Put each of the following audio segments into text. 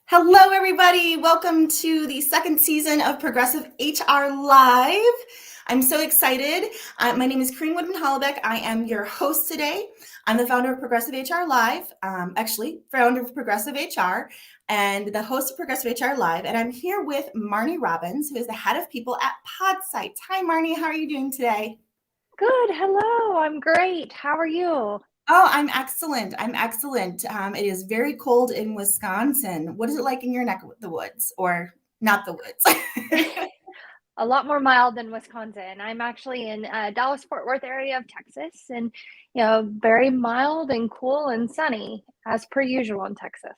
Hello, everybody. Welcome to the second season of Progressive HR Live. I'm so excited. My name is Corinne Woodman-Hollebeck. I am your host today. I'm the founder of Progressive HR Live, founder of Progressive HR and the host of Progressive HR Live. And I'm here with Marnie Robbins, who is the head of people at Podsights. Hi, Marnie. How are you doing today? Good. Hello. I'm great. How are you? Oh, I'm excellent. It is very cold in Wisconsin. What is it like in your neck of the woods, or not the woods? A lot more mild than Wisconsin. I'm actually in Dallas-Fort Worth area of Texas, and very mild and cool and sunny as per usual in Texas.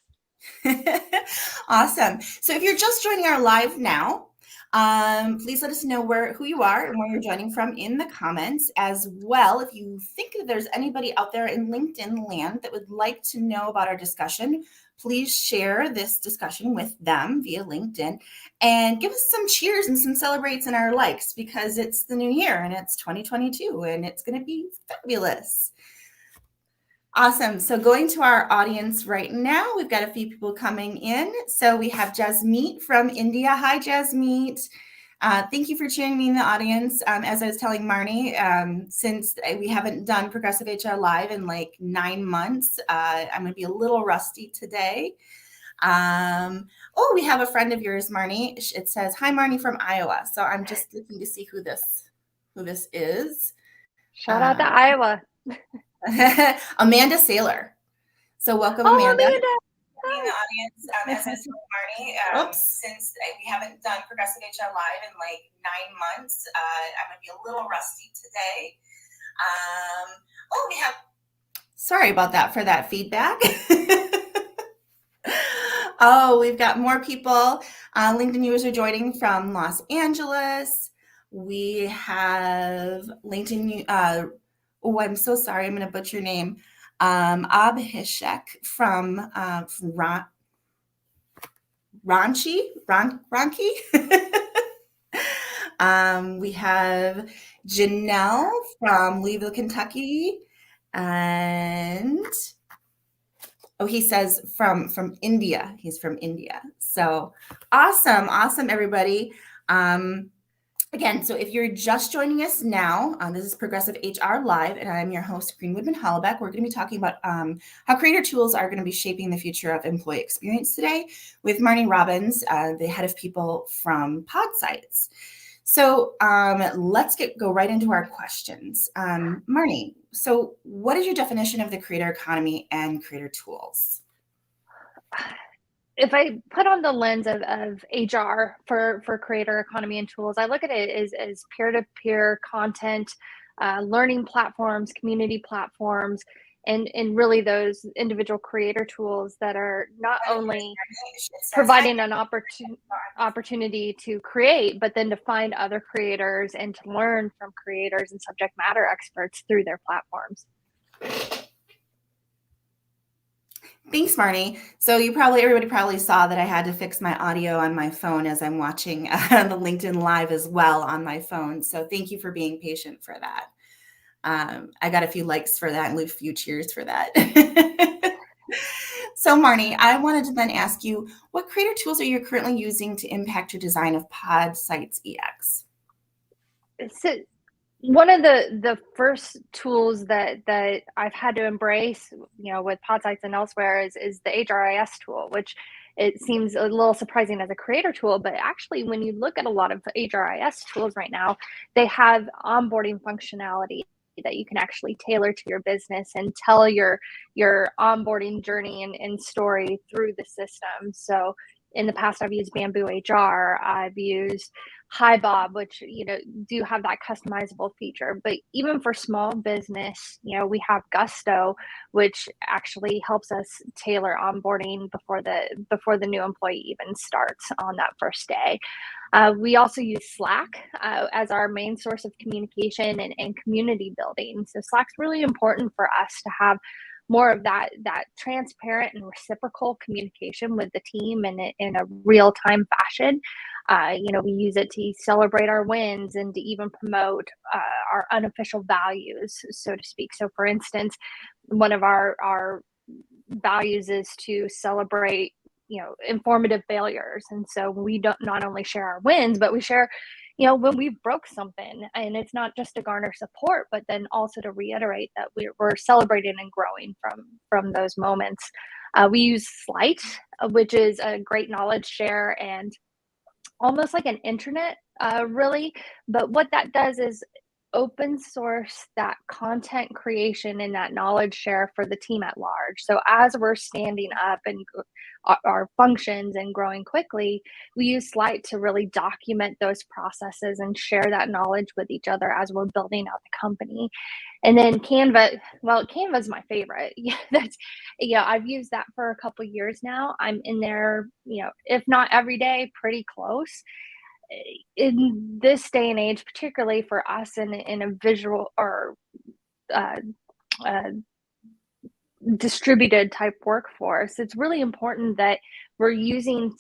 Awesome. So if you're just joining our live now, please let us know who you are and where you're joining from in the comments. As well, if you think that there's anybody out there in LinkedIn land that would like to know about our discussion, please share this discussion with them via LinkedIn and give us some cheers and some celebrates and our likes, because it's the new year and it's 2022 and it's going to be fabulous. Awesome. So going to our audience right now, we've got a few people coming in. So we have Jasmeet from India. Hi, Jasmeet. Thank you for cheering me in the audience. As I was telling Marnie, since we haven't done Progressive HR Live in like 9 months, I'm going to be a little rusty today. We have a friend of yours, Marnie. It says, "Hi, Marnie from Iowa." So I'm just looking to see who this is. Shout out to Iowa. Amanda Saylor. So welcome, Oh, Amanda. Amanda. In the audience, as I was telling Marnie, since we haven't done Progressive HR Live in like 9 months, I'm going to be a little rusty today. We have. Sorry about that for that feedback. We've got more people. LinkedIn users are joining from Los Angeles. We have LinkedIn. I'm so sorry. I'm going to butcher your name. Abhishek from Ranchi. We have Janelle from Louisville, Kentucky. And he says from India. He's from India. So awesome, everybody. Again, so if you're just joining us now, this is Progressive HR Live, and I'm your host, Corinne Woodman-Hollebeck. We're going to be talking about how creator tools are going to be shaping the future of employee experience today with Marnie Robbins, the head of people from Podsights. So let's go right into our questions. Marnie, so what is your definition of the creator economy and creator tools? If I put on the lens of HR for creator economy and tools, I look at it as peer-to-peer content, learning platforms, community platforms, and really those individual creator tools that are not only providing an opportunity to create, but then to find other creators and to learn from creators and subject matter experts through their platforms. Thanks, Marnie. So everybody probably saw that I had to fix my audio on my phone as I'm watching the LinkedIn Live as well on my phone. So thank you for being patient for that. I got a few likes for that and a few cheers for that. So Marnie, I wanted to then ask you, what creator tools are you currently using to impact your design of Podsights EX? So one of the first tools that I've had to embrace, with Podsights and elsewhere is the HRIS tool, which it seems a little surprising as a creator tool, but actually when you look at a lot of HRIS tools right now, they have onboarding functionality that you can actually tailor to your business and tell your onboarding journey and story through the system. So in the past, I've used Bamboo HR. I've used HiBob, which do have that customizable feature. But even for small business, we have Gusto, which actually helps us tailor onboarding before the new employee even starts on that first day. We also use Slack as our main source of communication and community building. So Slack's really important for us to have more of that transparent and reciprocal communication with the team in a real-time fashion. We use it to celebrate our wins and to even promote our unofficial values, so to speak. So for instance, one of our values is to celebrate informative failures. And so we don't not only share our wins, but we share, when we've broke something, and it's not just to garner support, but then also to reiterate that we're celebrating and growing from those moments. We use Slight, which is a great knowledge share and almost like an internet, really. But what that does is open source that content creation and that knowledge share for the team at large. So as we're standing up and our functions and growing quickly, we use Slight to really document those processes and share that knowledge with each other as we're building out the company. And then Canva's my favorite. I've used that for a couple years now. I'm in there, if not every day, pretty close. In this day and age, particularly for us in a visual or distributed type workforce, it's really important that we're using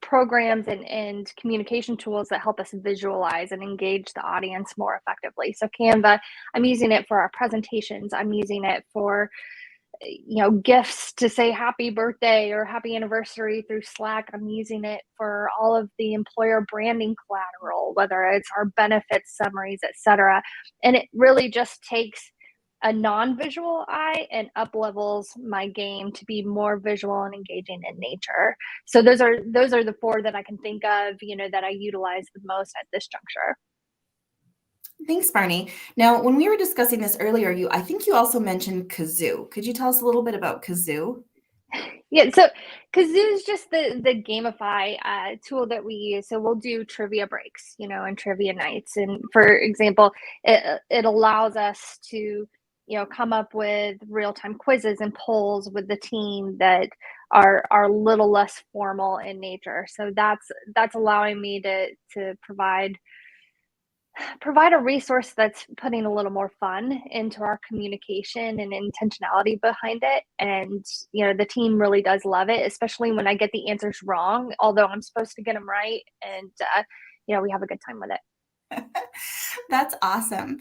programs and communication tools that help us visualize and engage the audience more effectively. So Canva, I'm using it for our presentations. I'm using it for gifts to say happy birthday or happy anniversary through Slack. I'm using it for all of the employer branding collateral, whether it's our benefits summaries, etc. And it really just takes a non-visual eye and up levels my game to be more visual and engaging in nature. So those are the four that I can think of, that I utilize the most at this juncture. Thanks, Marnie. Now, when we were discussing this earlier, I think you also mentioned Kazoo. Could you tell us a little bit about Kazoo? Yeah, so Kazoo is just the gamify tool that we use. So we'll do trivia breaks, and trivia nights. And for example, it allows us to, come up with real-time quizzes and polls with the team that are a little less formal in nature. So that's allowing me to provide a resource that's putting a little more fun into our communication and intentionality behind it. And, the team really does love it, especially when I get the answers wrong, although I'm supposed to get them right. And, we have a good time with it. That's awesome.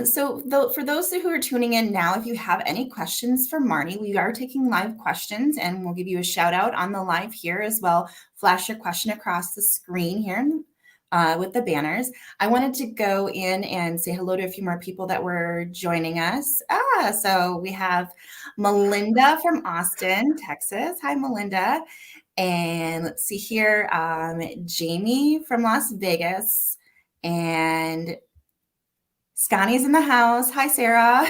So for those who are tuning in now, if you have any questions for Marnie, we are taking live questions and we'll give you a shout out on the live here as well. Flash your question across the screen here with the banners. I wanted to go in and say hello to a few more people that were joining us. So we have Melinda from Austin, Texas. Hi, Melinda. And let's see here, Jamie from Las Vegas. And Scotty's in the house. Hi, Sarah.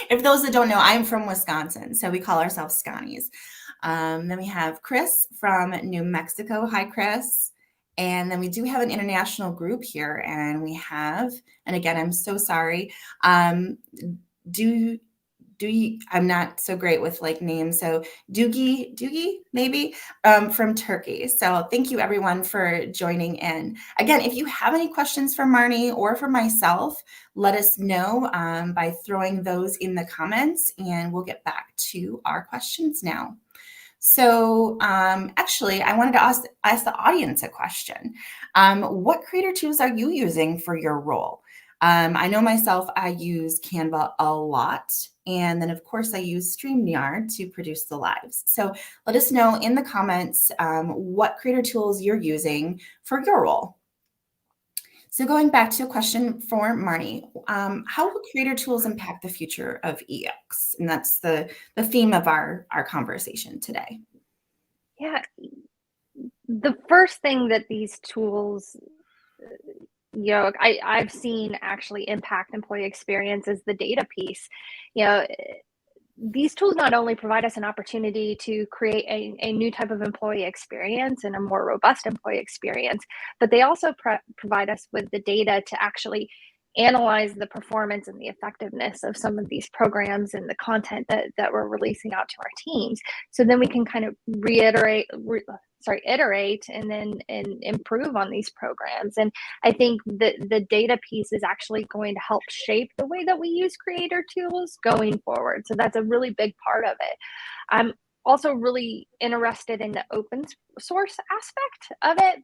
If those that don't know, I'm from Wisconsin, so we call ourselves Scotty's. Then we have Chris from New Mexico. Hi, Chris. And then we do have an international group here, and we have, and again, I'm so sorry. I'm not so great with like names. So Doogie, maybe from Turkey. So thank you everyone for joining in. Again, if you have any questions for Marnie or for myself, let us know by throwing those in the comments and we'll get back to our questions now. So actually, I wanted to ask the audience a question. What creator tools are you using for your role? I know myself, I use Canva a lot. And then, of course, I use StreamYard to produce the lives. So let us know in the comments what creator tools you're using for your role. So going back to a question for Marnie, how will creator tools impact the future of EX? And that's the theme of our conversation today. Yeah, the first thing that these tools, I've seen actually impact employee experience is the data piece. These tools not only provide us an opportunity to create a new type of employee experience and a more robust employee experience, but they also provide us with the data to actually analyze the performance and the effectiveness of some of these programs and the content that we're releasing out to our teams. So then we can kind of iterate and improve on these programs. And I think the data piece is actually going to help shape the way that we use creator tools going forward. So that's a really big part of it. I'm also really interested in the open source aspect of it.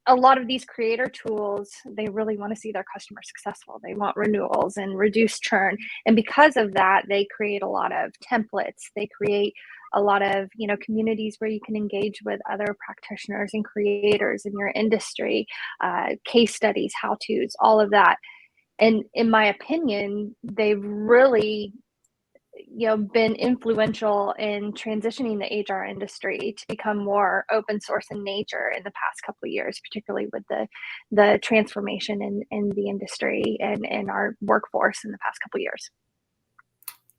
a lot of these creator tools, they really want to see their customers successful. They want renewals and reduce churn. And because of that, they create a lot of templates. They create a lot of, communities where you can engage with other practitioners and creators in your industry, case studies, how-tos, all of that. And in my opinion, they've really been influential in transitioning the HR industry to become more open source in nature in the past couple of years, particularly with the transformation in the industry and in our workforce in the past couple of years.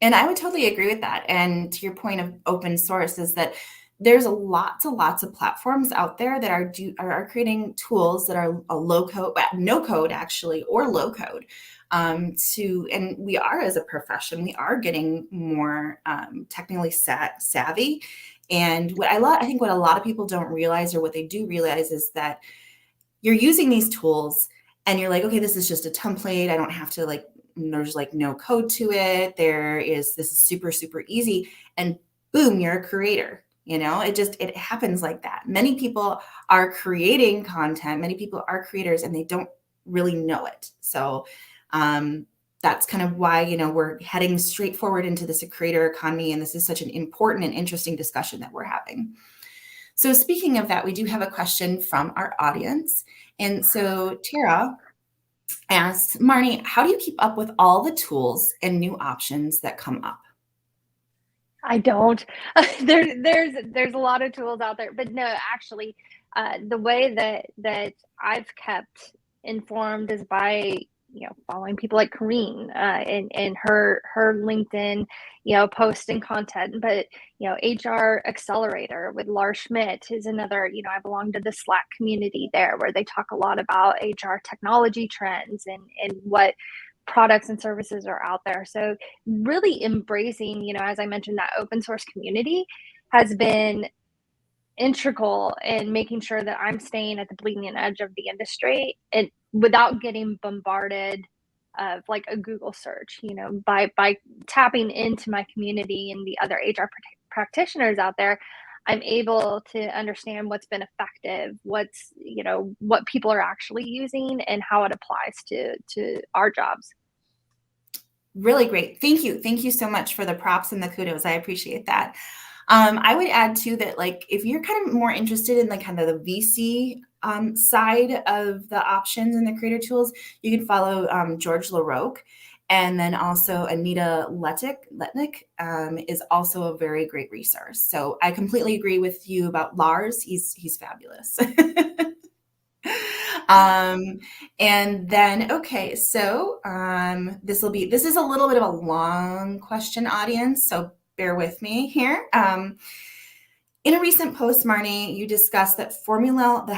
And I would totally agree with that. And to your point of open source is that there's lots of platforms out there that are creating tools that are a low code, no code actually, or low code. And we are, as a profession, we are getting more technically savvy. And I think what a lot of people don't realize, or what they do realize, is that you're using these tools and you're like, okay, this is just a template. I don't have to there's no code to it. This is super, super easy. And boom, you're a creator. It happens like that. Many people are creating content. Many people are creators and they don't really know it. So that's kind of why, we're heading straight forward into this creator economy. And this is such an important and interesting discussion that we're having. So speaking of that, we do have a question from our audience. And so Tara asks, Marnie, how do you keep up with all the tools and new options that come up? I don't. There's a lot of tools out there, but no, actually, the way that I've kept informed is by following people like Corrine and her LinkedIn post and content. But HR Accelerator with Lars Schmidt is another. I belong to the Slack community there, where they talk a lot about HR technology trends and what products and services are out there. So really embracing, as I mentioned, that open source community has been integral in making sure that I'm staying at the bleeding edge of the industry, and without getting bombarded of like a Google search, by tapping into my community and the other HR practitioners out there. I'm able to understand what's been effective, what people are actually using, and how it applies to our jobs. Really great. Thank you. Thank you so much for the props and the kudos. I appreciate that. I would add too that if you're kind of more interested in kind of the VC side of the options and the creator tools, you can follow George LaRoque. And then also Anita Letnick is also a very great resource. So I completely agree with you about Lars. He's fabulous. And then, okay, so this is a little bit of a long question, audience, so bear with me here. In a recent post, Marnie, you discussed that the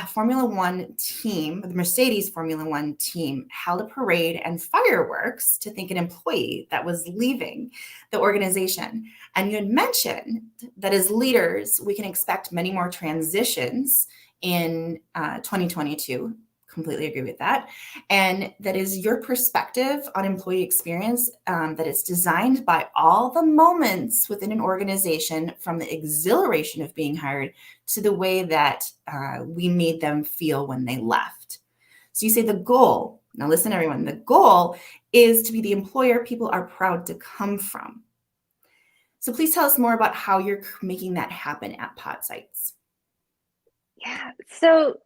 Formula One team, the Mercedes Formula One team, held a parade and fireworks to thank an employee that was leaving the organization. And you had mentioned that as leaders, we can expect many more transitions in 2022. Completely agree with that. And that is your perspective on employee experience, that it's designed by all the moments within an organization, from the exhilaration of being hired to the way that we made them feel when they left. So you say the goal, now listen everyone, the goal is to be the employer people are proud to come from. So please tell us more about how you're making that happen at Podsights. Yeah, so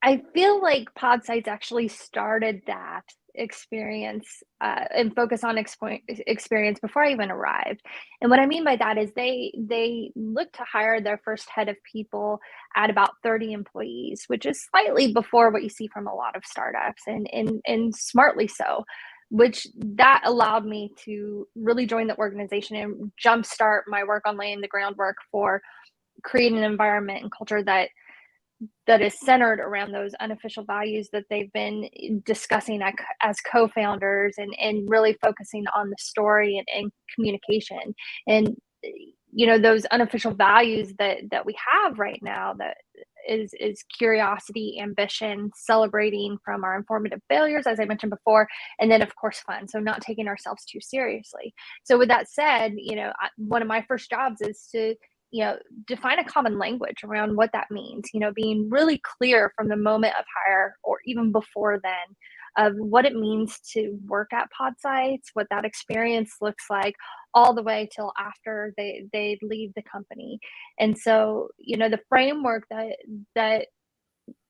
I feel like Podsights actually started that experience and focus on experience before I even arrived. And what I mean by that is they looked to hire their first head of people at about 30 employees, which is slightly before what you see from a lot of startups, and smartly so, which that allowed me to really join the organization and jumpstart my work on laying the groundwork for creating an environment and culture that is centered around those unofficial values that they've been discussing as co-founders, and really focusing on the story and communication. And those unofficial values that we have right now, that is curiosity, ambition, celebrating from our informative failures, as I mentioned before, and then of course fun. So not taking ourselves too seriously. So with that said, one of my first jobs is to define a common language around what that means, being really clear from the moment of hire or even before then of what it means to work at Podsights, what that experience looks like, all the way till after they leave the company. And so, the framework that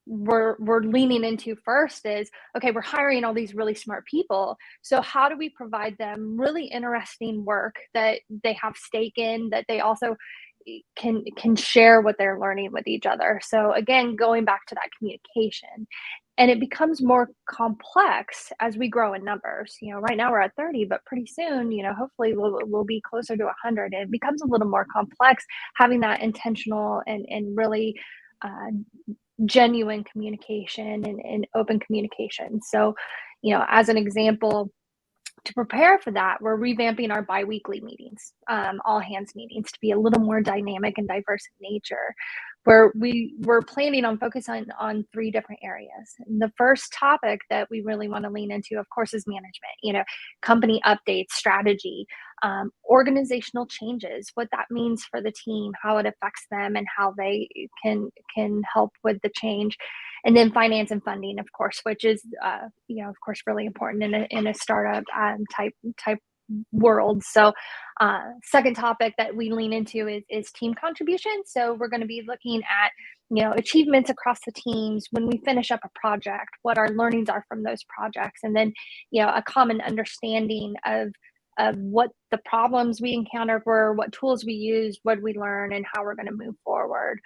we're leaning into first is, okay, we're hiring all these really smart people, so how do we provide them really interesting work that they have stake in, that they also can share what they're learning with each other. So again, going back to that communication, and it becomes more complex as we grow in numbers. Right now we're at 30, but pretty soon, hopefully we'll be closer to 100, and it becomes a little more complex having that intentional and really uh, genuine communication and open communication. So, as an example, to prepare for that, we're revamping our biweekly meetings, all hands meetings, to be a little more dynamic and diverse in nature, where we're planning on focusing on three different areas. And the first topic that we really want to lean into, of course, is management, company updates, strategy, organizational changes, what that means for the team, how it affects them, and how they can help with the change. And then finance and funding, of course, which is, of course, really important in a startup type world. So, second topic that we lean into is team contribution. So we're going to be looking at, achievements across the teams when we finish up a project, what our learnings are from those projects, and then, a common understanding of what the problems we encountered were, what tools we used, what we learned, and how we're going to move forward.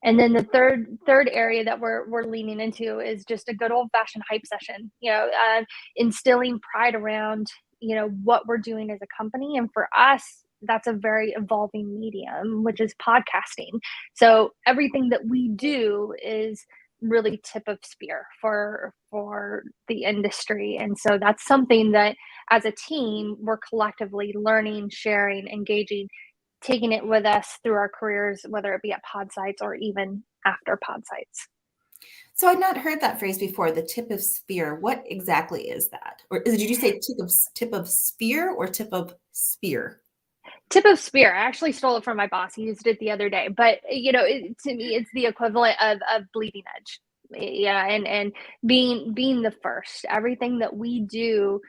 And then the third area that we're leaning into is just a good old fashioned hype session, instilling pride around, what we're doing as a company. And for us, that's a very evolving medium, which is podcasting. So everything that we do is really tip of spear for the industry. And so that's something that as a team, we're collectively learning, sharing, engaging, taking it with us through our careers, whether it be at Podsights or even after Podsights. So I'd not heard that phrase before, the tip of spear. What exactly is that? Or did you say tip of spear or tip of spear? Tip of spear. I actually stole it from my boss. He used it the other day, but to me, it's the equivalent of bleeding edge. Yeah, and being the first. Everything that we do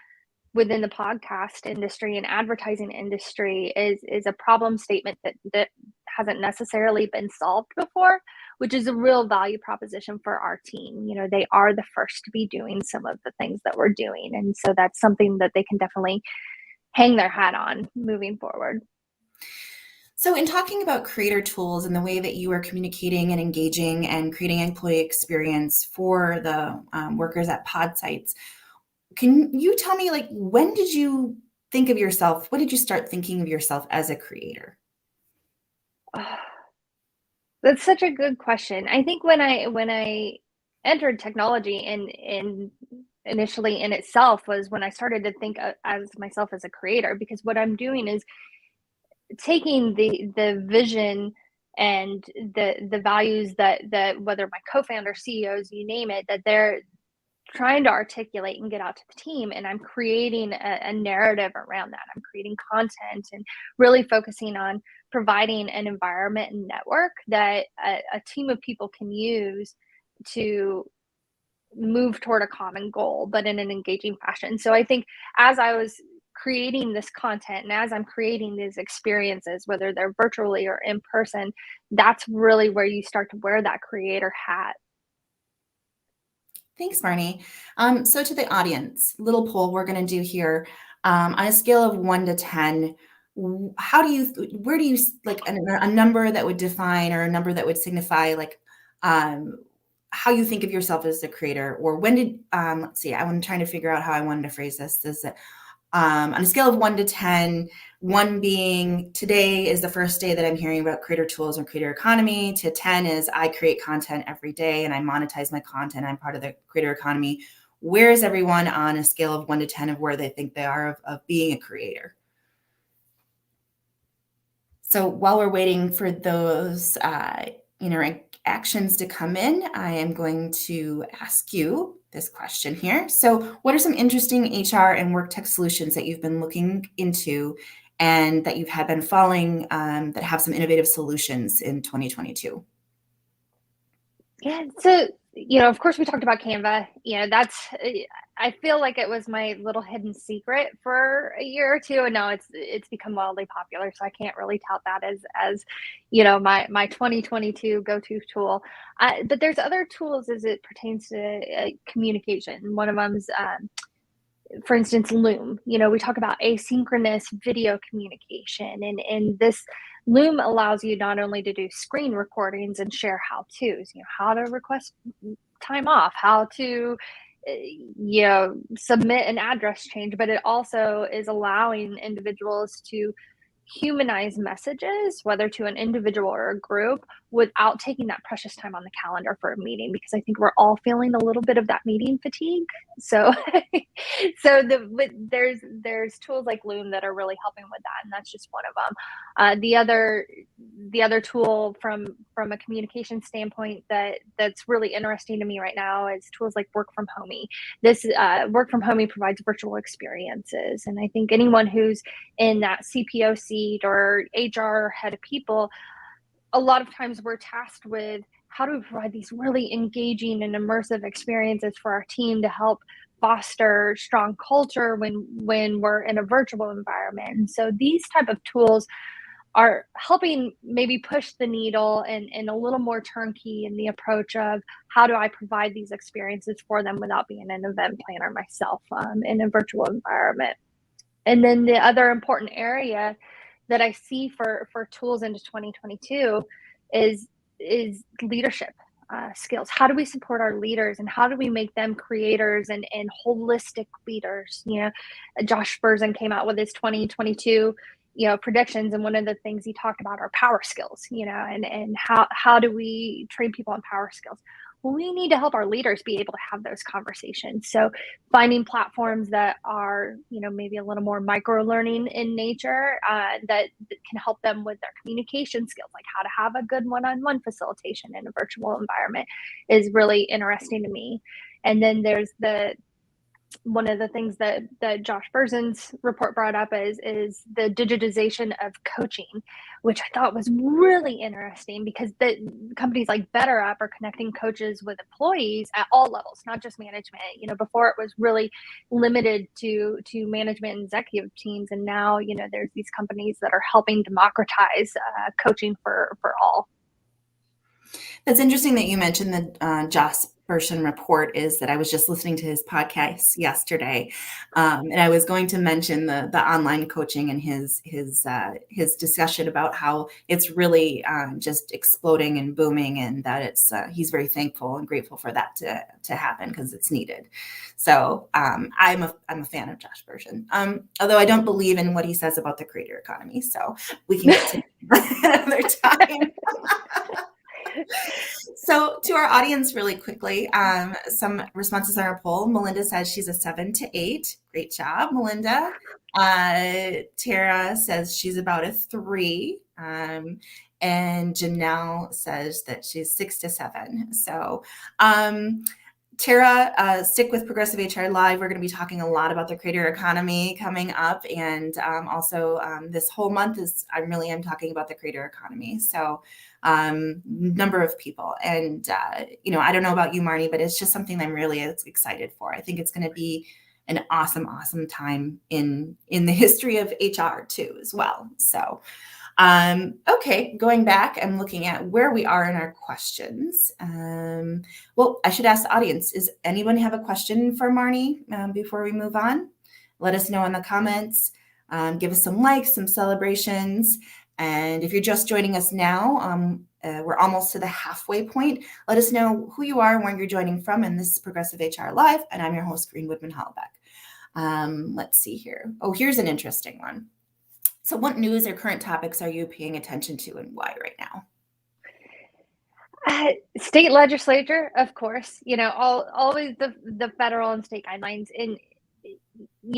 within the podcast industry and advertising industry is a problem statement that hasn't necessarily been solved before, which is a real value proposition for our team. They are the first to be doing some of the things that we're doing, and so that's something that they can definitely hang their hat on moving forward. So in talking about creator tools and the way that you are communicating and engaging and creating an employee experience for the workers at Podsights, can you tell me, like, when did you think of yourself? When did you start thinking of yourself as a creator? That's such a good question. I think when I entered technology and initially in itself was when I started to think as myself as a creator, because what I'm doing is taking the vision and the values that whether my co-founder, CEOs, you name it, that they're trying to articulate and get out to the team, and I'm creating a narrative around that. I'm creating content and really focusing on providing an environment and network that a team of people can use to move toward a common goal, but in an engaging fashion. So I think as I was creating this content and as I'm creating these experiences, whether they're virtually or in person, that's really where you start to wear that creator hat. Thanks, Marnie. So to the audience, little poll we're going to do here. On a scale of 1 to 10, where do you, like, a number that would define, or a number that would signify, like, how you think of yourself as a creator? Or when did, let's see, I'm trying to figure out how I wanted to phrase this. Is that on a scale of 1 to 10, 1 being today is the first day that I'm hearing about creator tools and creator economy, to 10 is I create content every day and I monetize my content. I'm part of the creator economy. Where is everyone on a scale of 1 to 10 of where they think they are of being a creator? So while we're waiting for those actions to come in, I am going to ask you this question here. So what are some interesting HR and work tech solutions that you've been looking into and that you've had been following that have some innovative solutions in 2022? Yeah. So, of course we talked about Canva. I feel like it was my little hidden secret for a year or two, and now it's become wildly popular. So I can't really tout that as my 2022 go-to tool. But there's other tools as it pertains to communication. One of them's for instance, Loom. We talk about asynchronous video communication, and this Loom allows you not only to do screen recordings and share how-tos, how to request time off, how to submit an address change, but it also is allowing individuals to humanize messages, whether to an individual or a group, without taking that precious time on the calendar for a meeting, because I think we're all feeling a little bit of that meeting fatigue. So there's tools like Loom that are really helping with that, and that's just one of them. The other tool from a communication standpoint that's really interesting to me right now is tools like Work from Homey. This Work from Homey provides virtual experiences, and I think anyone who's in that CPO seat or HR head of people, a lot of times we're tasked with how do we provide these really engaging and immersive experiences for our team to help foster strong culture when we're in a virtual environment. And so these type of tools are helping maybe push the needle and a little more turnkey in the approach of how do I provide these experiences for them without being an event planner myself in a virtual environment. And then the other important area that I see for tools into 2022 is leadership skills. How do we support our leaders, and how do we make them creators and holistic leaders? Josh Berzin came out with his 2022 predictions, and one of the things he talked about are power skills, and how do we train people on power skills. Well, we need to help our leaders be able to have those conversations. So finding platforms that are, maybe a little more micro learning in nature that can help them with their communication skills, like how to have a good one-on-one facilitation in a virtual environment, is really interesting to me. And then there's one of the things that Josh Berzin's report brought up is the digitization of coaching, which I thought was really interesting, because the companies like BetterUp are connecting coaches with employees at all levels, not just management. Before it was really limited to management and executive teams, and now there's these companies that are helping democratize coaching for all. That's interesting that you mentioned the Josh Berzin report. Is that I was just listening to his podcast yesterday, and I was going to mention the online coaching and his discussion about how it's really just exploding and booming, and that it's he's very thankful and grateful for that to happen, because it's needed. So I'm a fan of Josh Berzin, although I don't believe in what he says about the creator economy. So we can get to another time. So to our audience really quickly, some responses on our poll. Melinda says she's a 7 to 8. Great job, Melinda. Tara says she's about a 3. And Janelle says that she's 6 to 7. So Tara, stick with Progressive HR Live. We're going to be talking a lot about the creator economy coming up. And also this whole month I really am talking about the creator economy. So number of people. And, I don't know about you, Marnie, but it's just something I'm really excited for. I think it's going to be an awesome, awesome time in the history of HR too, as well. So, okay, going back, I'm looking at where we are in our questions. Well, I should ask the audience, does anyone have a question for Marnie before we move on? Let us know in the comments. Give us some likes, some celebrations. And if you're just joining us now, we're almost to the halfway point. Let us know who you are and where you're joining from. And this is Progressive HR Live, and I'm your host, Green Woodman-Hallbeck. Let's see here. Oh, here's an interesting one. So what news or current topics are you paying attention to, and why right now? State legislature, of course, always the federal and state guidelines. And,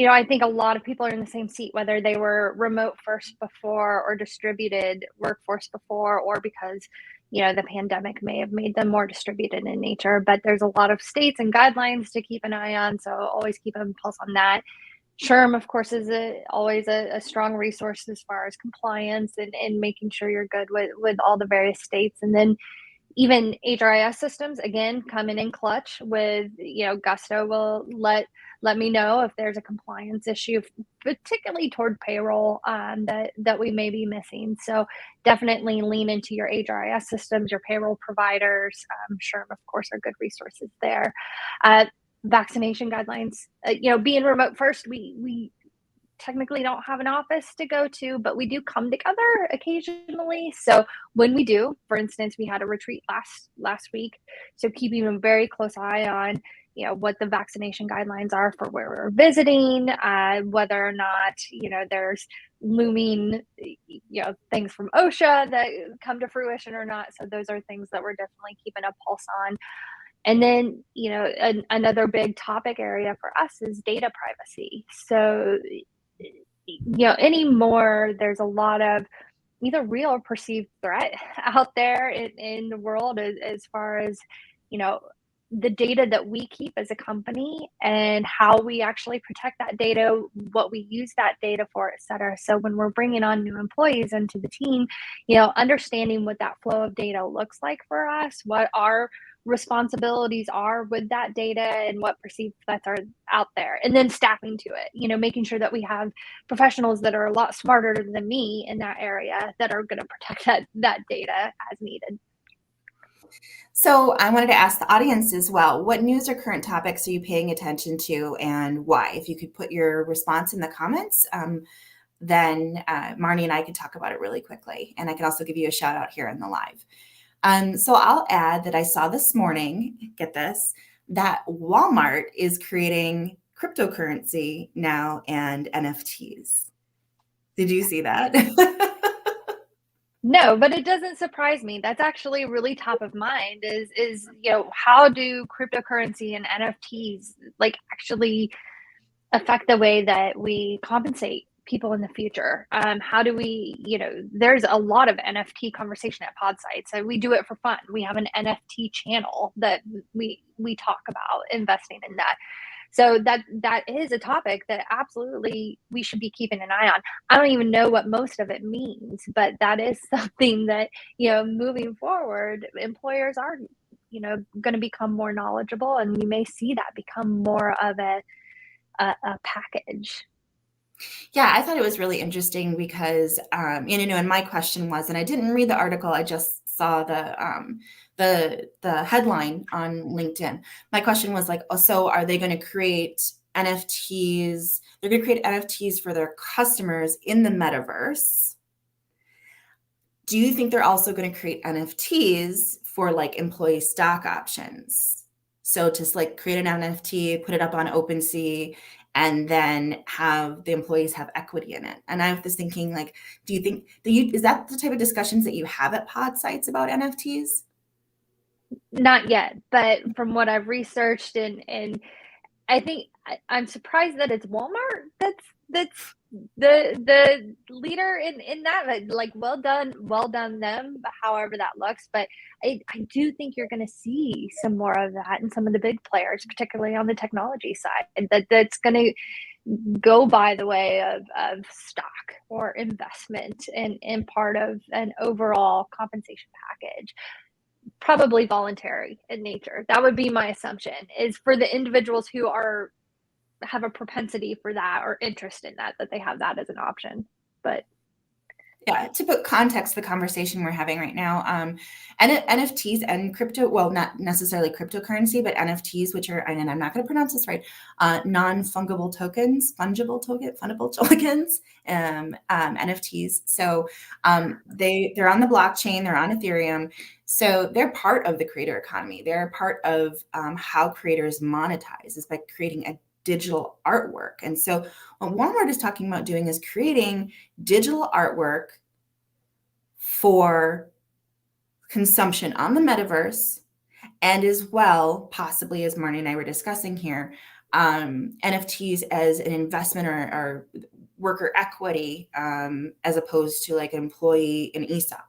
I think a lot of people are in the same seat, whether they were remote first before or distributed workforce before, or because, the pandemic may have made them more distributed in nature. But there's a lot of states and guidelines to keep an eye on. So always keep a pulse on that. SHRM, of course, is always a strong resource as far as compliance and making sure you're good with all the various states. And then even HRIS systems, again, coming in clutch with, Gusto will let me know if there's a compliance issue, particularly toward payroll, that we may be missing. So definitely lean into your HRIS systems, your payroll providers. SHRM, of course, are good resources there. Vaccination guidelines, being remote first, we technically don't have an office to go to, but we do come together occasionally. So when we do, for instance, we had a retreat last week. So keeping a very close eye on, what the vaccination guidelines are for where we're visiting, whether or not, there's looming, things from OSHA that come to fruition or not. So those are things that we're definitely keeping a pulse on. And then, another big topic area for us is data privacy. So, anymore, there's a lot of either real or perceived threat out there in the world as far as, the data that we keep as a company and how we actually protect that data, what we use that data for, et cetera. So when we're bringing on new employees into the team, understanding what that flow of data looks like for us, what our responsibilities are with that data and what perceived threats are out there, and then staffing to it, making sure that we have professionals that are a lot smarter than me in that area that are going to protect that data as needed. So I wanted to ask the audience as well, what news or current topics are you paying attention to and why? If you could put your response in the comments, then Marnie and I could talk about it really quickly. And I can also give you a shout out here in the live. So I'll add that I saw this morning, get this, that Walmart is creating cryptocurrency now and NFTs. Did you see that? No, but it doesn't surprise me. That's actually really top of mind is how do cryptocurrency and NFTs actually affect the way that we compensate people in the future? How do we, there's a lot of NFT conversation at Podsights. So we do it for fun. We have an NFT channel that we talk about investing in that. So that is a topic that absolutely we should be keeping an eye on. I don't even know what most of it means, but that is something that, moving forward, employers are, going to become more knowledgeable, and you may see that become more of a package. Yeah, I thought it was really interesting because, and my question was, and I didn't read the article, I just saw the headline on LinkedIn. My question was like, oh, so are they going to create NFTs? They're going to create NFTs for their customers in the metaverse. Do you think they're also going to create NFTs for like employee stock options? So just like create an NFT, put it up on OpenSea, and then have the employees have equity in it. And I was thinking, like, do you think is that the type of discussions that you have at Podsights about NFTs? Not yet, but from what I've researched and I think I'm surprised that it's Walmart that's the leader in that. Like, well done them, however that looks. But I do think you're going to see some more of that in some of the big players, particularly on the technology side, that's going to go by the way of stock or investment and part of an overall compensation package. Probably voluntary in nature. That would be my assumption, is for the individuals who have a propensity for that or interest in that they have that as an option. But yeah, to put context to the conversation we're having right now, NFTs and crypto, well, not necessarily cryptocurrency, but NFTs, which are, and I'm not going to pronounce this right, non-fungible tokens, fungible tokens, NFTs. So they're on the blockchain, they're on Ethereum. So they're part of the creator economy. They're part of how creators monetize, is by creating a digital artwork. And so what Walmart is talking about doing is creating digital artwork for consumption on the metaverse, and as well, possibly, as Marnie and I were discussing here, NFTs as an investment or worker equity, as opposed to like an employee in ESOP.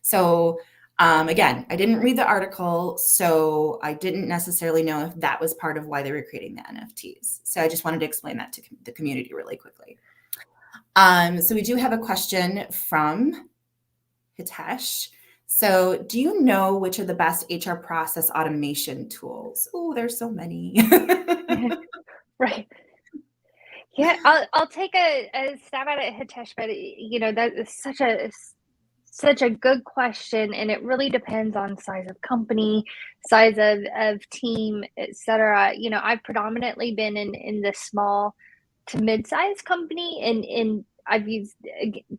So Again, I didn't read the article, so I didn't necessarily know if that was part of why they were creating the NFTs. So I just wanted to explain that to the community really quickly. So we do have a question from Hitesh. So, do you know which are the best HR process automation tools? Oh, there's so many. Right. Yeah, I'll take a stab at it, Hitesh, but that is such a good question, and it really depends on size of company, size of team, etc. I've predominantly been in the small to mid-sized company, and I've used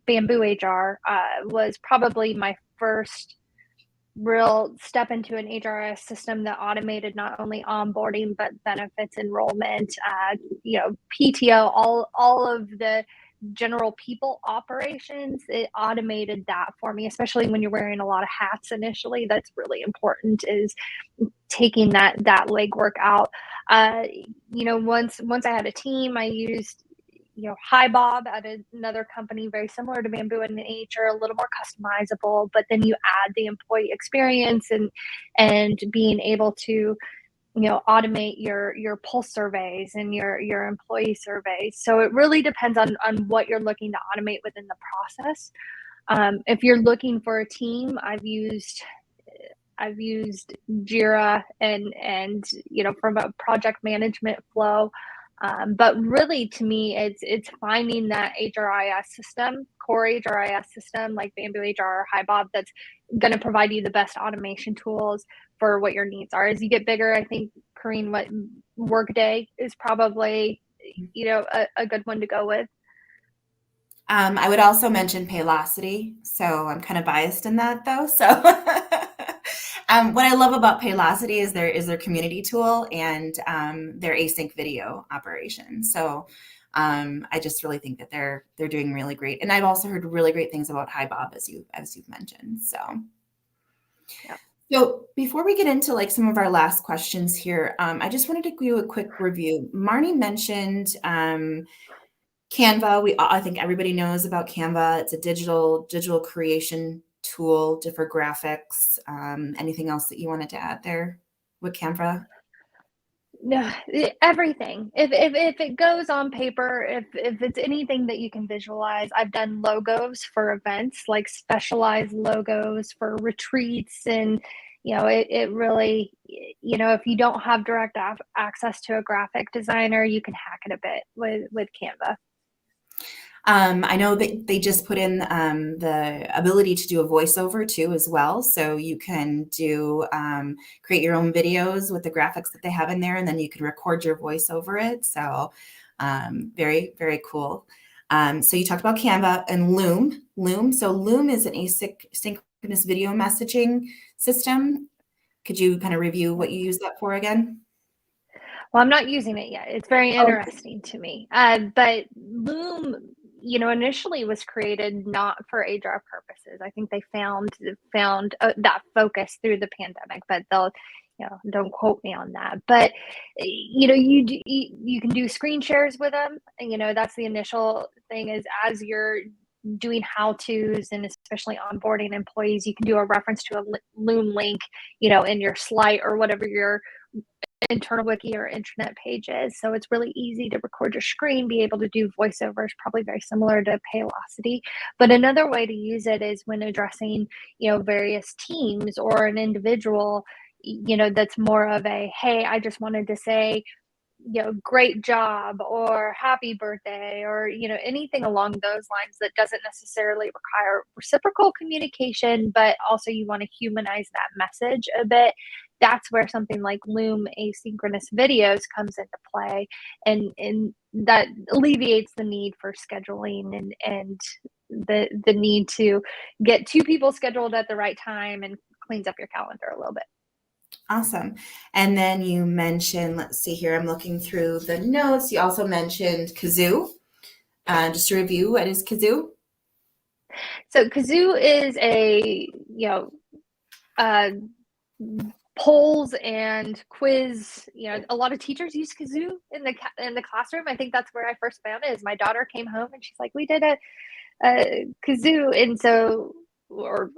Bamboo HR was probably my first real step into an HRIS system that automated not only onboarding but benefits enrollment, PTO, all of the general people operations. It automated that for me, especially when you're wearing a lot of hats initially. That's really important, is taking that legwork out. Once I had a team, I used Hi Bob at another company, very similar to Bamboo in nature, a little more customizable, but then you add the employee experience and being able to automate your pulse surveys and your employee surveys. So it really depends on what you're looking to automate within the process. If you're looking for a team, I've used Jira and from a project management flow. But really, to me, it's finding that HRIS system, core HRIS system like Bamboo HR or HiBob, that's going to provide you the best automation tools for what your needs are. As you get bigger, I think, Corrine, what Workday is probably a good one to go with. I would also mention Paylocity. So I'm kind of biased in that though. So what I love about Paylocity is their community tool and their async video operation. So I just really think that they're doing really great. And I've also heard really great things about HiBob as you've mentioned. So yeah. So before we get into like some of our last questions here, I just wanted to give you a quick review. Marnie mentioned Canva. I think everybody knows about Canva. It's a digital creation tool for graphics. Anything else that you wanted to add there with Canva? No, everything. If it goes on paper, if it's anything that you can visualize. I've done logos for events, like specialized logos for retreats, and it really, if you don't have direct access to a graphic designer, you can hack it a bit with Canva. I know that they just put in the ability to do a voiceover too as well. So you can do create your own videos with the graphics that they have in there, and then you can record your voice over it. So very, very cool. So you talked about Canva and Loom. So Loom is an asynchronous video messaging system. Could you kind of review what you use that for again? Well, I'm not using it yet. It's very interesting to me. But Loom, initially was created not for HR purposes. I think they found that focus through the pandemic, but they'll, don't quote me on that. But you can do screen shares with them. And, that's the initial thing, is as you're doing how-tos and especially onboarding employees, you can do a reference to a Loom link, in your slide or whatever your internal wiki or intranet pages. So it's really easy to record your screen, be able to do voiceovers, probably very similar to Paylocity. But another way to use it is when addressing, various teams or an individual, that's more of a, hey, I just wanted to say, great job or happy birthday, or anything along those lines that doesn't necessarily require reciprocal communication, but also you want to humanize that message a bit. That's where something like Loom asynchronous videos comes into play, and that alleviates the need for scheduling and the need to get two people scheduled at the right time, and cleans up your calendar a little bit. Awesome. And then you mentioned, let's see here, I'm looking through the notes. You also mentioned Kazoo. Just to review, what is Kazoo? So Kazoo is a, polls and quiz. A lot of teachers use Kazoo in the classroom. I think that's where I first found it. Is my daughter came home and she's like, we did a Kazoo, and so, or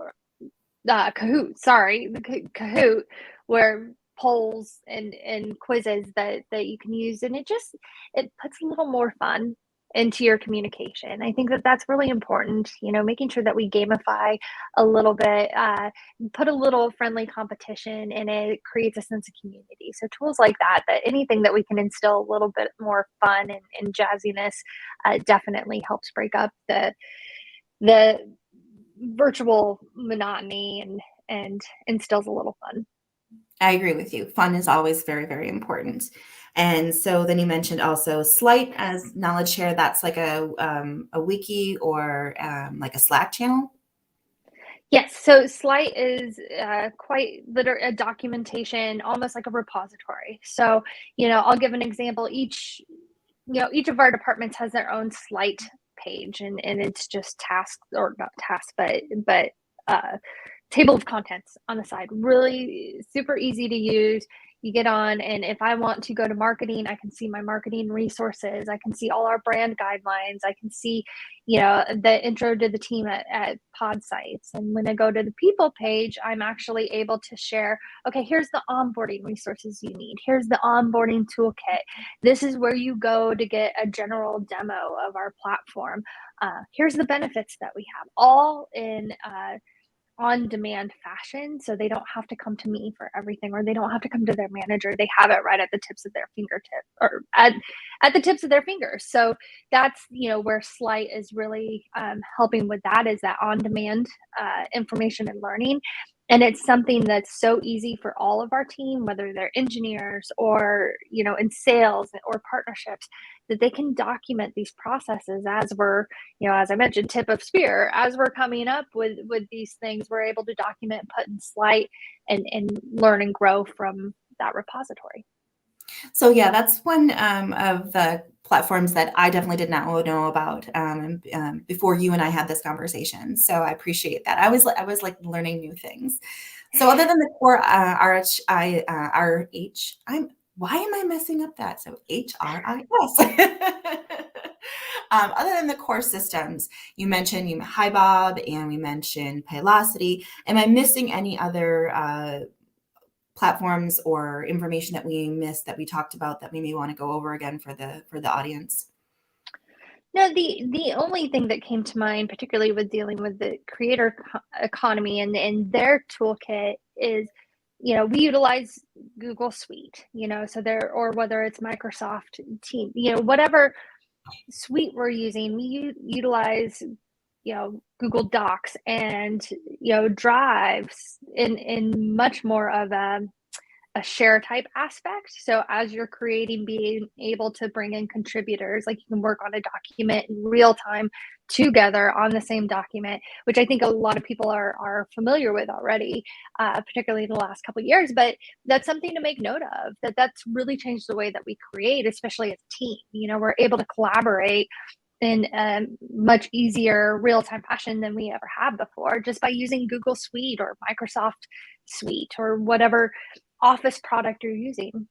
Kahoot, sorry, the Kahoot, where polls and quizzes that you can use, and it puts a little more fun into your communication. I think that that's really important, making sure that we gamify a little bit, put a little friendly competition, and it creates a sense of community. So tools like that anything that we can instill a little bit more fun and jazziness, definitely helps break up the virtual monotony and instills a little fun. I agree with you. Fun is always very, very important. And so then you mentioned also Slight as knowledge share. That's like a wiki or like a Slack channel. Yes, so Slight is quite literally a documentation, almost like a repository. So, I'll give an example. Each of our departments has their own Slight page, and it's just tasks, or not tasks, but table of contents on the side. Really super easy to use. You get on, and if I want to go to marketing, I can see my marketing resources. I can see all our brand guidelines. I can see, the intro to the team at Podsights. And when I go to the people page, I'm actually able to share, okay, here's the onboarding resources you need. Here's the onboarding toolkit. This is where you go to get a general demo of our platform. Here's the benefits that we have, all in on-demand fashion, so they don't have to come to me for everything, or they don't have to come to their manager. They have it right at the tips of their fingertip, or at the tips of their fingers. So that's where Slight is really helping with that, is that on-demand information and learning. And it's something that's so easy for all of our team, whether they're engineers or in sales or partnerships, that they can document these processes as we're, as I mentioned, tip of spear, as we're coming up with these things. We're able to document, put in Slight, and learn and grow from that repository. So yeah, that's one of the platforms that I definitely did not know about before you and I had this conversation. So I appreciate that. I was like learning new things. So other than the core RH, why am I messing up that? So HRIS. Other than the core systems, you mentioned HiBob and we mentioned Paylocity. Am I missing any other platforms or information that we missed that we talked about that we may want to go over again for the audience? No, the only thing that came to mind, particularly with dealing with the creator economy and their toolkit, is, we utilize Google Suite, so there, or whether it's Microsoft Team, whatever suite we're using, we utilize, Google Docs and, Drives in much more of a share type aspect. So as you're creating, being able to bring in contributors, like you can work on a document in real time together on the same document, which I think a lot of people are familiar with already, particularly in the last couple of years. But that's something to make note of, that's really changed the way that we create, especially as a team. We're able to collaborate in a much easier real-time fashion than we ever have before, just by using Google Suite or Microsoft Suite or whatever Office product you're using.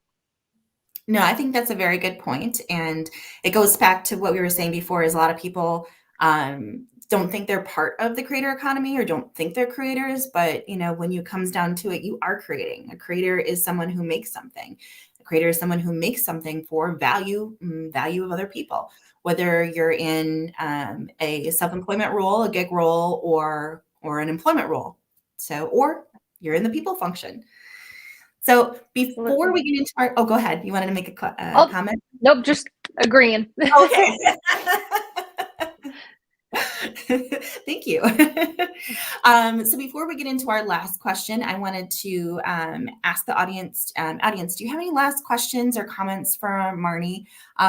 No, I think that's a very good point. And it goes back to what we were saying before, is a lot of people don't think they're part of the creator economy or don't think they're creators. But, when it comes down to it, you are creating. A creator is someone who makes something. A creator is someone who makes something for value of other people, whether you're in a self-employment role, a gig role, or an employment role. So, or you're in the people function. So before we get into go ahead. You wanted to make a comment? Nope, just agreeing. Okay. Thank you. So before we get into our last question, I wanted to ask the audience, do you have any last questions or comments for Marnie?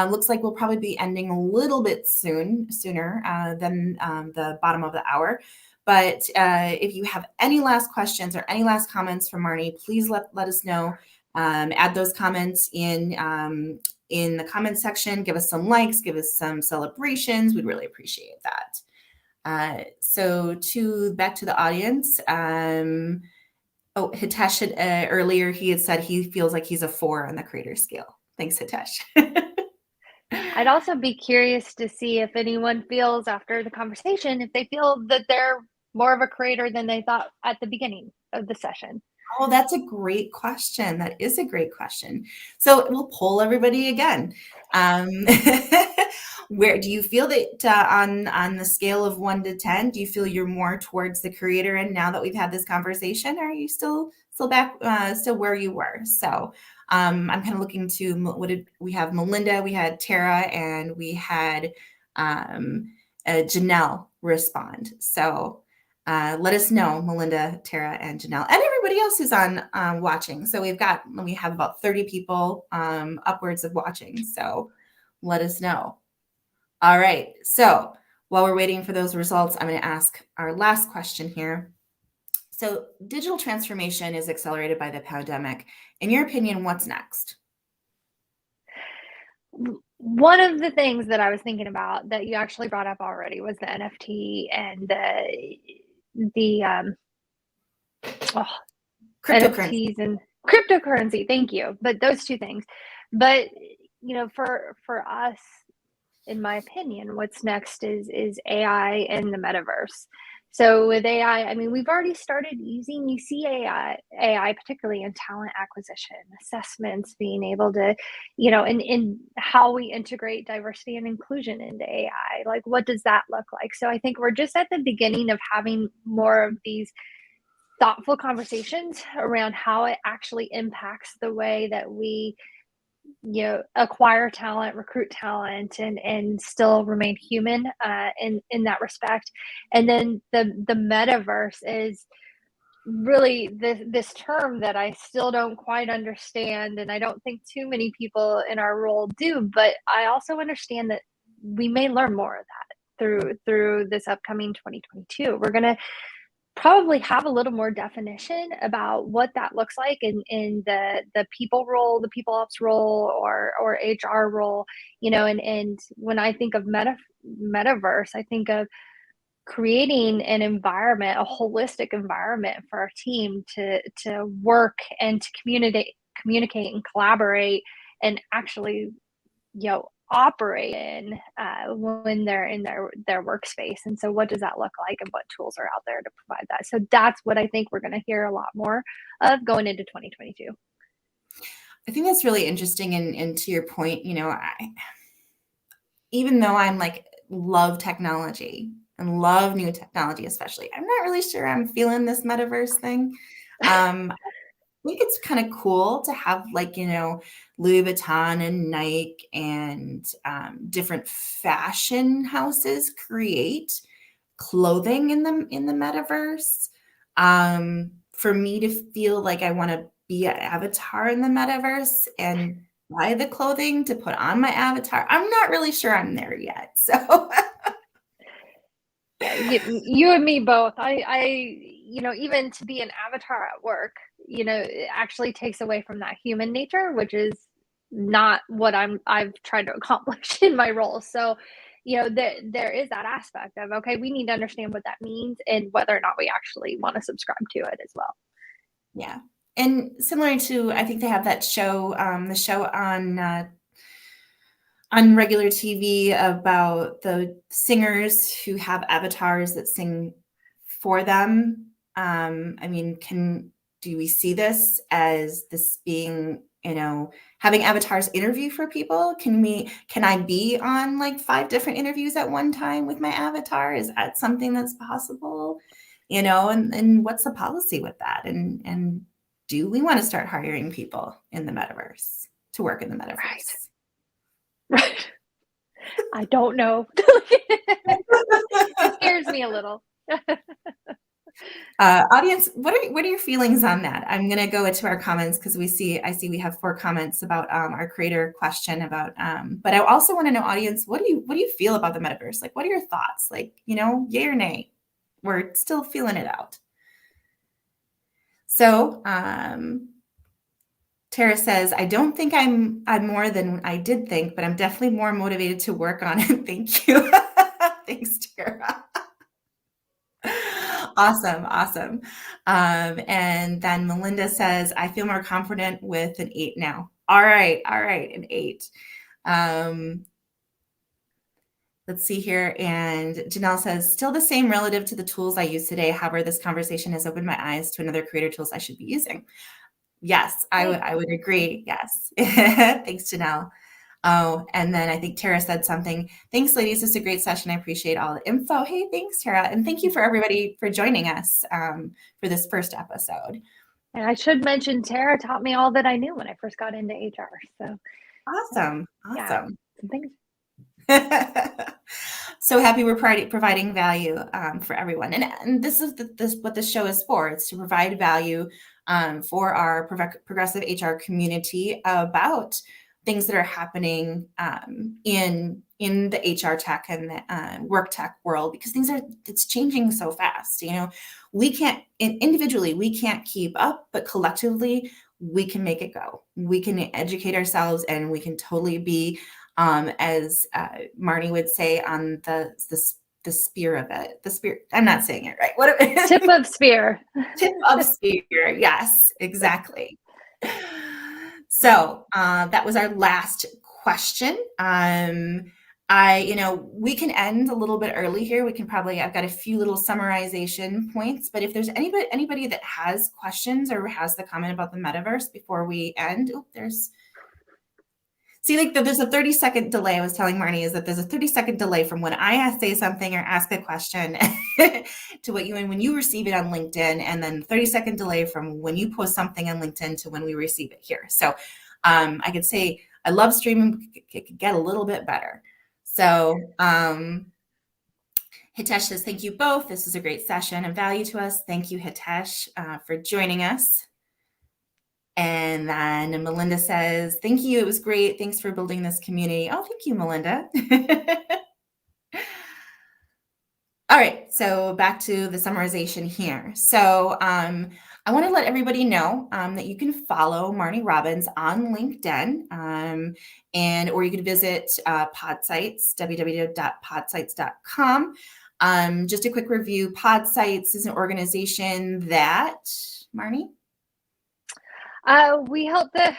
Looks like we'll probably be ending a little bit sooner than the bottom of the hour. But if you have any last questions or any last comments from Marnie, please let us know. Add those comments in the comment section. Give us some likes, give us some celebrations. We'd really appreciate that. So back to the audience. Hitesh had, earlier he had said he feels like he's a 4 on the creator scale. Thanks, Hitesh. I'd also be curious to see if anyone feels, after the conversation, if they feel that they're more of a creator than they thought at the beginning of the session? Oh, that's a great question. That is a great question. So we'll poll everybody again. Um, where do you feel that on the scale of 1 to 10, do you feel you're more towards the creator? And now that we've had this conversation, are you still back still where you were? So I'm kind of looking to what did we have? Melinda, we had Tara, and we had Janelle respond. So let us know, Melinda, Tara, and Janelle, and everybody else who's on watching. So we have about 30 people upwards of watching. So let us know. All right. So while we're waiting for those results, I'm going to ask our last question here. So digital transformation is accelerated by the pandemic. In your opinion, what's next? One of the things that I was thinking about that you actually brought up already was the NFT and the Cryptocurrency. NFTs and cryptocurrency. Thank you. But those two things. But for us, in my opinion, what's next is AI and the metaverse. So with AI, I mean, we've already started using, you see AI particularly in talent acquisition, assessments, being able to, in how we integrate diversity and inclusion into AI. Like, what does that look like? So I think we're just at the beginning of having more of these thoughtful conversations around how it actually impacts the way that we acquire talent, recruit talent, and still remain human in that respect. And then the metaverse is really this term that I still don't quite understand, and I don't think too many people in our role do, but I also understand that we may learn more of that through this upcoming 2022. We're going to probably have a little more definition about what that looks like in the people role, the people ops role, or HR role, and when I think of metaverse, I think of creating an environment, a holistic environment for our team to work and to communicate and collaborate and actually, operate in when they're in their workspace. And so what does that look like, and what tools are out there to provide that? So that's what I think we're going to hear a lot more of going into 2022. I think that's really interesting. And to your point, even though I'm like love technology and love new technology, especially, I'm not really sure I'm feeling this metaverse thing. I think it's kind of cool to have Louis Vuitton and Nike and different fashion houses create clothing in the metaverse. For me to feel like I want to be an avatar in the metaverse and buy the clothing to put on my avatar, I'm not really sure I'm there yet. So yeah, you and me both. I even to be an avatar at work, it actually takes away from that human nature, which is not what I've tried to accomplish in my role. So, there is that aspect of, okay, we need to understand what that means and whether or not we actually want to subscribe to it as well. Yeah. And similar to, I think they have that show, the show on regular TV about the singers who have avatars that sing for them. I mean, do we see this as this being, having avatars interview for people? Can I be on like 5 different interviews at one time with my avatar? Is that something that's possible? And what's the policy with that? And do we want to start hiring people in the metaverse to work in the metaverse? Right. I don't know. It scares me a little. Audience, what are your feelings on that? I'm going to go into our comments because I see we have 4 comments about our creator question about, but I also want to know, audience, what do you feel about the metaverse? Like, what are your thoughts? Like, yay or nay? We're still feeling it out. So, Tara says, I don't think I'm more than I did think, but I'm definitely more motivated to work on it. Thank you. Thanks, Tara. Awesome. And then Melinda says, I feel more confident with an 8 now. All right, an 8. Let's see here. And Janelle says, still the same relative to the tools I use today. However, this conversation has opened my eyes to another creator tools I should be using. Yes, I would agree. Yes. Thanks, Janelle. Oh, and then I think Tara said something. Thanks, ladies. This is a great session. I appreciate all the info. Hey, thanks, Tara. And thank you for everybody for joining us for this first episode. And I should mention, Tara taught me all that I knew when I first got into HR. So awesome. Yeah, thanks. So happy we're providing value for everyone. And this is what this show is for. It's to provide value for our progressive HR community about things that are happening in the HR tech and the work tech world, because it's changing so fast. We can't individually, we can't keep up, but collectively we can make it go. We can educate ourselves, and we can totally be as Marnie would say, on the spear of it. The spear. I'm not saying it right. What? Tip of spear. Tip of spear. Yes, exactly. So that was our last question. We can end a little bit early here. I've got a few little summarization points, but if there's anybody that has questions or has the comment about the metaverse before we end, there's a 30-second delay. I was telling Marnie is that there's a 30-second delay from when I say something or ask a question to when you receive it on LinkedIn, and then 30-second delay from when you post something on LinkedIn to when we receive it here. So I could say I love streaming. It could get a little bit better. So Hitesh says, thank you both. This is a great session and value to us. Thank you, Hitesh, for joining us. And then Melinda says, thank you. It was great. Thanks for building this community. Oh, thank you, Melinda. All right. So back to the summarization here. So I want to let everybody know that you can follow Marnie Robbins on LinkedIn, or you can visit Podsights, www.podsights.com. Just a quick review. Podsights is an organization that, Marnie? We help the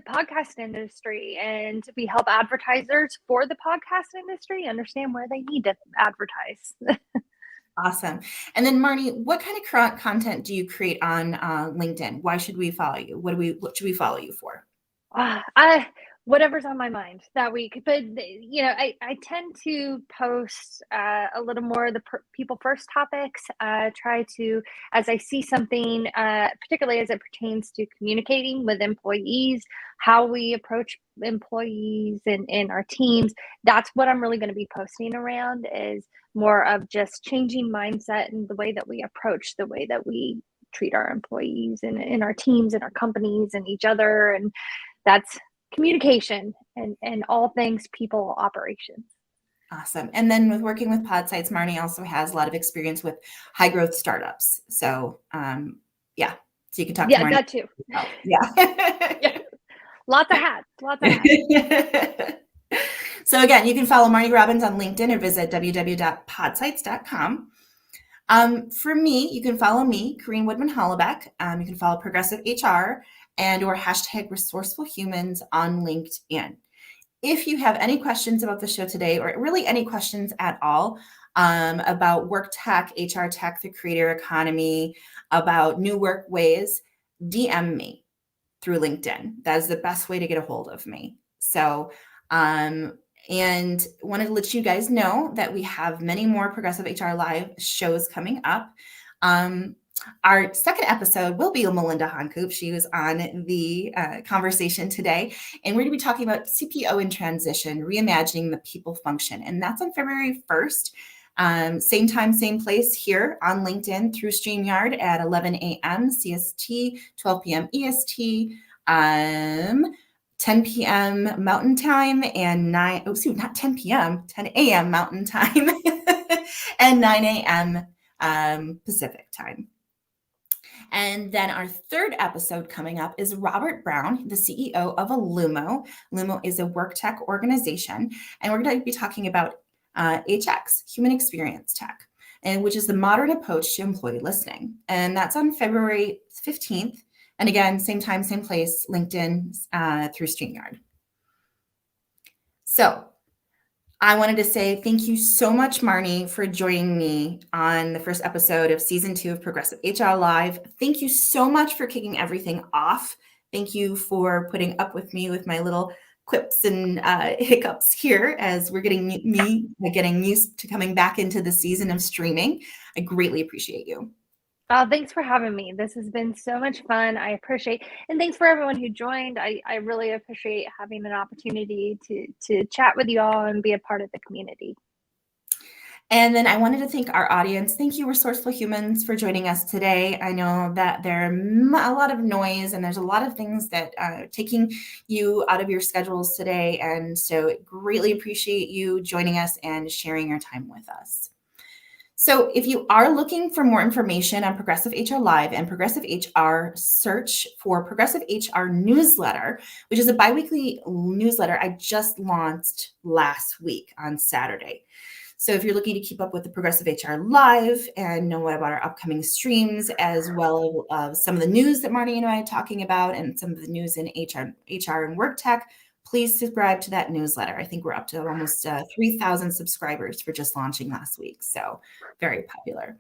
podcast industry, and we help advertisers for the podcast industry understand where they need to advertise. Awesome. And then Marnie, what kind of content do you create on LinkedIn? Why should we follow you? What should we follow you for? Whatever's on my mind that week. But I tend to post a little more of the people first topics. Try to, as I see something, particularly as it pertains to communicating with employees, how we approach employees in our teams. That's what I'm really going to be posting around, is more of just changing mindset and the way that we approach, the way that we treat our employees and in our teams and our companies and each other. And that's communication and all things people operations. Awesome. And then with working with Podsights, Marnie also has a lot of experience with high growth startups. So so you can talk to Marnie. That too. Yeah. Yeah. Lots of hats. So again, you can follow Marnie Robbins on LinkedIn or visit www.podsights.com. For me, you can follow me, Corrine Woodman Hollebeck. You can follow Progressive HR or hashtag Resourceful Humans on LinkedIn. If you have any questions about the show today, or really any questions at all about work tech, HR tech, the creator economy, about new work ways, DM me through LinkedIn. That is the best way to get a hold of me. So, and wanted to let you guys know that we have many more Progressive HR Live shows coming up. Our second episode will be Melinda Honkoop. She was on the conversation today, and we're going to be talking about CPO in transition, reimagining the people function. And that's on February 1st. Same time, same place here on LinkedIn through StreamYard at 11 a.m. CST, 12 p.m. EST, 10 p.m. Mountain Time, and 10 a.m. Mountain Time, and 9 a.m. Pacific Time. And then our third episode coming up is Robert Brown, the CEO of Lumo. Lumo is a work tech organization, and we're going to be talking about HX, Human Experience Tech, and which is the modern approach to employee listening. And that's on February 15th. And again, same time, same place, LinkedIn through StreamYard. So I wanted to say thank you so much, Marnie, for joining me on the first episode of season 2 of Progressive HR Live. Thank you so much for kicking everything off. Thank you for putting up with me with my little quips and hiccups here as we're getting used to coming back into the season of streaming. I greatly appreciate you. Thanks for having me. This has been so much fun. I appreciate, and thanks for everyone who joined. I really appreciate having an opportunity to chat with you all and be a part of the community. And then I wanted to thank our audience. Thank you, Resourceful Humans, for joining us today. I know that there are a lot of noise and there's a lot of things that are taking you out of your schedules today. And so greatly appreciate you joining us and sharing your time with us. So if you are looking for more information on Progressive HR Live and Progressive HR, search for Progressive HR Newsletter, which is a biweekly newsletter I just launched last week on Saturday. So if you're looking to keep up with the Progressive HR Live and know what about our upcoming streams, as well as some of the news that Marnie and I are talking about and some of the news in HR and work tech, please subscribe to that newsletter. I think we're up to almost 3,000 subscribers for just launching last week. So very popular.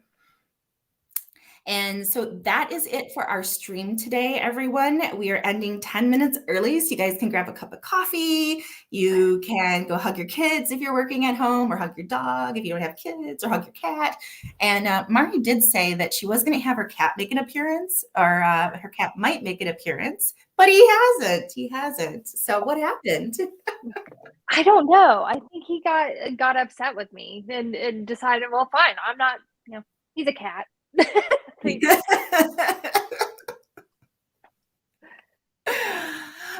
And so that is it for our stream today, everyone. We are ending 10 minutes early, so you guys can grab a cup of coffee. You can go hug your kids if you're working at home, or hug your dog if you don't have kids, or hug your cat. And Marnie did say that she was going to have her cat make an appearance, or her cat might make an appearance, but he hasn't. He hasn't. So what happened? I don't know. I think he got upset with me and decided, well, fine, I'm not. He's a cat.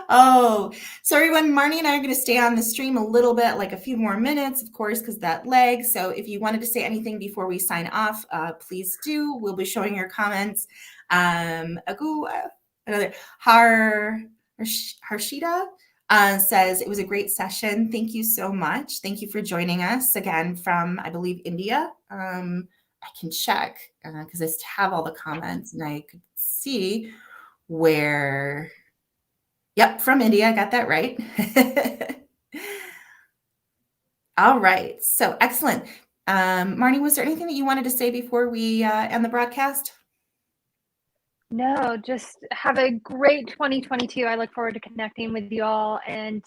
Oh, so everyone, Marnie and I are going to stay on the stream a little bit, like a few more minutes, of course, because that lag. So if you wanted to say anything before we sign off, please do. We'll be showing your comments. Another Harshita says it was a great session. Thank you so much. Thank you for joining us again from, I believe, India. I can check because I have all the comments and I could see where. Yep, from India. I got that right. All right. So excellent. Marnie, was there anything that you wanted to say before we end the broadcast? No, just have a great 2022. I look forward to connecting with you all, and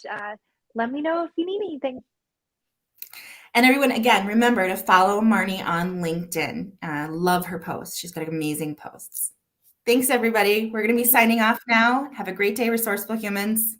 let me know if you need anything. And everyone, again, remember to follow Marnie on LinkedIn. Love her posts. She's got amazing posts. Thanks, everybody. We're going to be signing off now. Have a great day, Resourceful Humans.